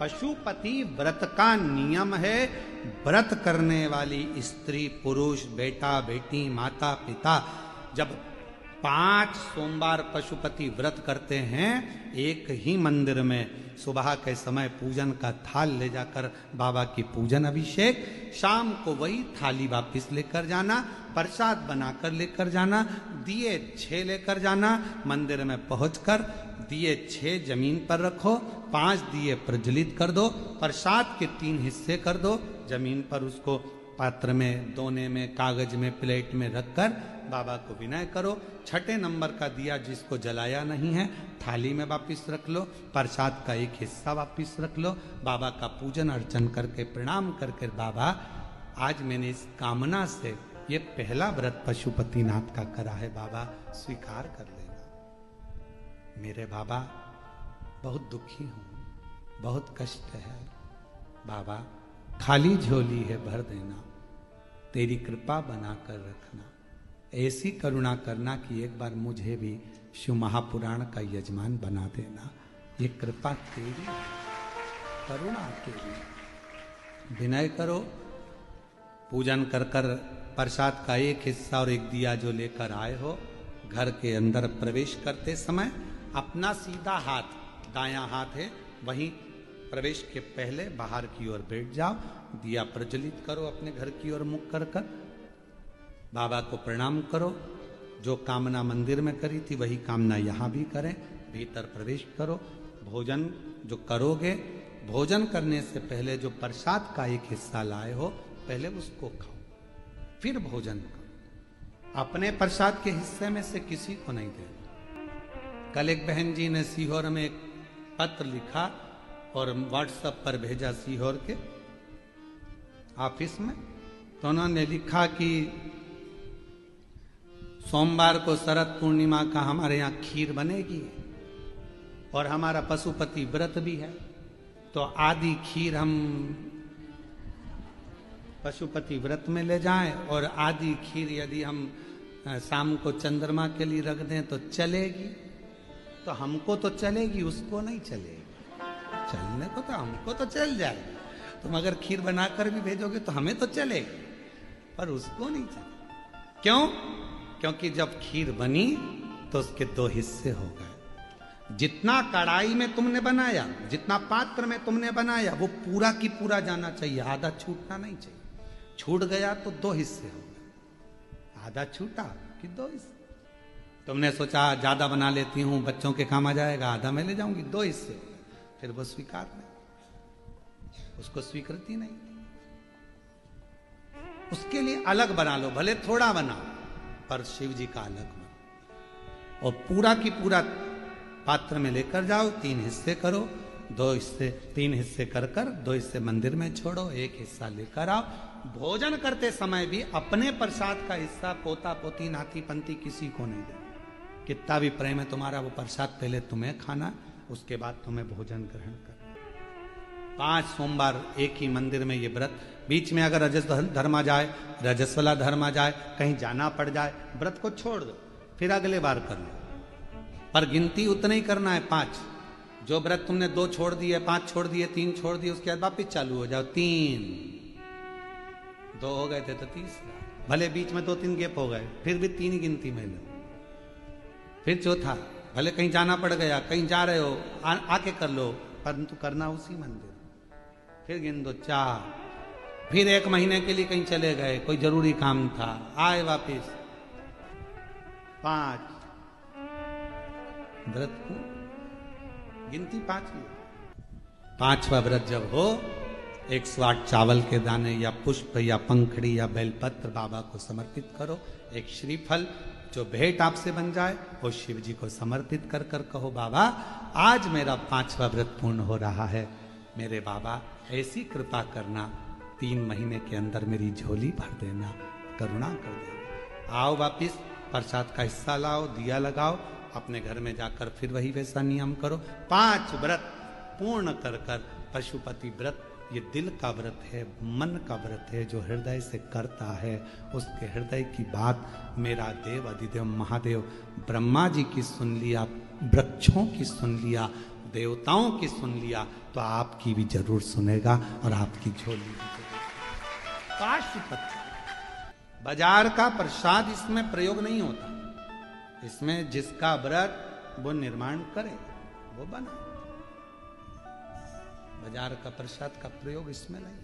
पशुपति व्रत का नियम है। व्रत करने वाली स्त्री पुरुष बेटा बेटी माता पिता जब 5 सोमवार पशुपति व्रत करते हैं, एक ही मंदिर में सुबह के समय पूजन का थाल ले जाकर बाबा की पूजन अभिषेक, शाम को वही थाली वापिस लेकर जाना, प्रसाद बनाकर लेकर जाना, दिए 6 लेकर जाना, मंदिर में पहुंचकर दिए 6 जमीन पर रखो, 5 दिए प्रज्वलित कर दो, प्रसाद के 3 हिस्से कर दो, जमीन पर उसको पात्र में, दोने में, कागज में, प्लेट में रखकर बाबा को विनय करो। 6ठे नंबर का दिया जिसको जलाया नहीं है थाली में वापिस रख लो, प्रसाद का एक हिस्सा वापिस रख लो, बाबा का पूजन अर्चन करके प्रणाम करके बाबा आज मैंने इस कामना से ये पहला व्रत पशुपतिनाथ का करा है, बाबा स्वीकार कर लेना। मेरे बाबा बहुत दुखी हूं, बहुत कष्ट है बाबा, खाली झोली है भर देना, तेरी कृपा बनाकर रखना, ऐसी करुणा करना कि एक बार मुझे भी शिव महापुराण का यजमान बना देना। ये कृपा तेरी, करुणा तेरी। विनय करो, पूजन कर कर प्रसाद का एक हिस्सा और एक दिया जो लेकर आए हो, घर के अंदर प्रवेश करते समय अपना सीधा हाथ, दायां हाथ है, वहीं प्रवेश के पहले बाहर की ओर बैठ जाओ, दिया प्रज्वलित करो, अपने घर की ओर मुख कर कर बाबा को प्रणाम करो। जो कामना मंदिर में करी थी वही कामना यहाँ भी करें, भीतर प्रवेश करो। भोजन जो करोगे, भोजन करने से पहले जो प्रसाद का एक हिस्सा लाए हो पहले उसको खाओ, फिर भोजन करो। अपने प्रसाद के हिस्से में से किसी को नहीं देना। कल एक बहन जी ने सीहोर में एक पत्र लिखा और व्हाट्सएप पर भेजा सीहोर के ऑफिस में, तो उन्होंने लिखा कि सोमवार को शरद पूर्णिमा का हमारे यहाँ खीर बनेगी और हमारा पशुपति व्रत भी है, तो आधी खीर हम पशुपति व्रत में ले जाएं और आधी खीर यदि हम शाम को चंद्रमा के लिए रख दें तो चलेगी। तो हमको तो चलेगी, उसको नहीं चलेगी। चलने को तो हमको तो चल जाएगा, तुम अगर खीर बनाकर भी भेजोगे तो हमें तो चलेगी, पर उसको नहीं चलेगी। क्यों? क्योंकि जब खीर बनी तो उसके 2 हिस्से हो गए। जितना कढ़ाई में तुमने बनाया, जितना पात्र में तुमने बनाया, वो पूरा की पूरा जाना चाहिए, आधा छूटना नहीं चाहिए। छूट गया तो 2 हिस्से हो गए, आधा छूटा कि 2 हिस्से। तुमने सोचा ज्यादा बना लेती हूं, बच्चों के काम आ जाएगा, आधा मैं ले जाऊंगी, 2 हिस्से हो गए। फिर वो स्वीकार नहीं, उसको स्वीकृति नहीं। उसके लिए अलग बना लो, भले थोड़ा बनाओ, पर शिव जी का अलग बना और पूरा की पूरा पात्र में लेकर जाओ। 3 हिस्से करो, 2 हिस्से, 3 हिस्से कर कर 2 हिस्से मंदिर में छोड़ो, 1 हिस्सा लेकर आओ। भोजन करते समय भी अपने प्रसाद का हिस्सा पोता पोती नाती पंती किसी को नहीं देना। कितना भी प्रेम है तुम्हारा, वो प्रसाद पहले तुम्हें खाना, उसके बाद तुम्हें भोजन ग्रहण करना। 5 सोमवार एक ही मंदिर में ये व्रत। बीच में अगर रजस धर्म आ जाए, रजस्वला धर्म आ जाए, कहीं जाना पड़ जाए, व्रत को छोड़ दो, फिर अगले बार कर लो। पर गिनती उतना ही करना है, 5। जो व्रत तुमने 2 छोड़ दिए, 5 छोड़ दिए, 3 छोड़ दिए, उसके बाद वापिस चालू हो जाओ। 3, 2 हो गए थे तो 3, भले बीच में 2-3 गैप हो गए, फिर भी 3 ही गिनती में लो। फिर चौथा, भले कहीं जाना पड़ गया, कहीं जा रहे हो, आके कर लो, परंतु करना उसी मंदिर। फिर गिन दो 4, फिर 1 महीने के लिए कहीं चले गए, कोई जरूरी काम था, आए वापिस 5। व्रत को गिनती 5 ही। 5वां व्रत जब हो, 108 चावल के दाने या पुष्प या पंखड़ी या बेलपत्र बाबा को समर्पित करो। एक श्रीफल जो भेंट आपसे बन जाए वो शिव जी को समर्पित कर कर कहो, बाबा आज मेरा 5वां व्रत पूर्ण हो रहा है, मेरे बाबा ऐसी कृपा करना, 3 महीने के अंदर मेरी झोली भर देना, करुणा कर देना। आओ वापिस प्रसाद का हिस्सा लाओ, दिया लगाओ, अपने घर में जाकर फिर वही वैसा नियम करो। 5 व्रत पूर्ण कर कर पशुपति व्रत, ये दिल का व्रत है, मन का व्रत है, जो हृदय से करता है उसके हृदय की बात मेरा देव अधिदेव महादेव ब्रह्मा जी की सुन लिया, वृक्षों की सुन लिया, देवताओं की सुन लिया तो आपकी भी जरूर सुनेगा और आपकी झोली भी जरूर। पाशुपत बाजार का प्रसाद इसमें प्रयोग नहीं होता, इसमें जिसका व्रत वो निर्माण करे वो बना। बाजार का प्रसाद का प्रयोग इसमें नहीं।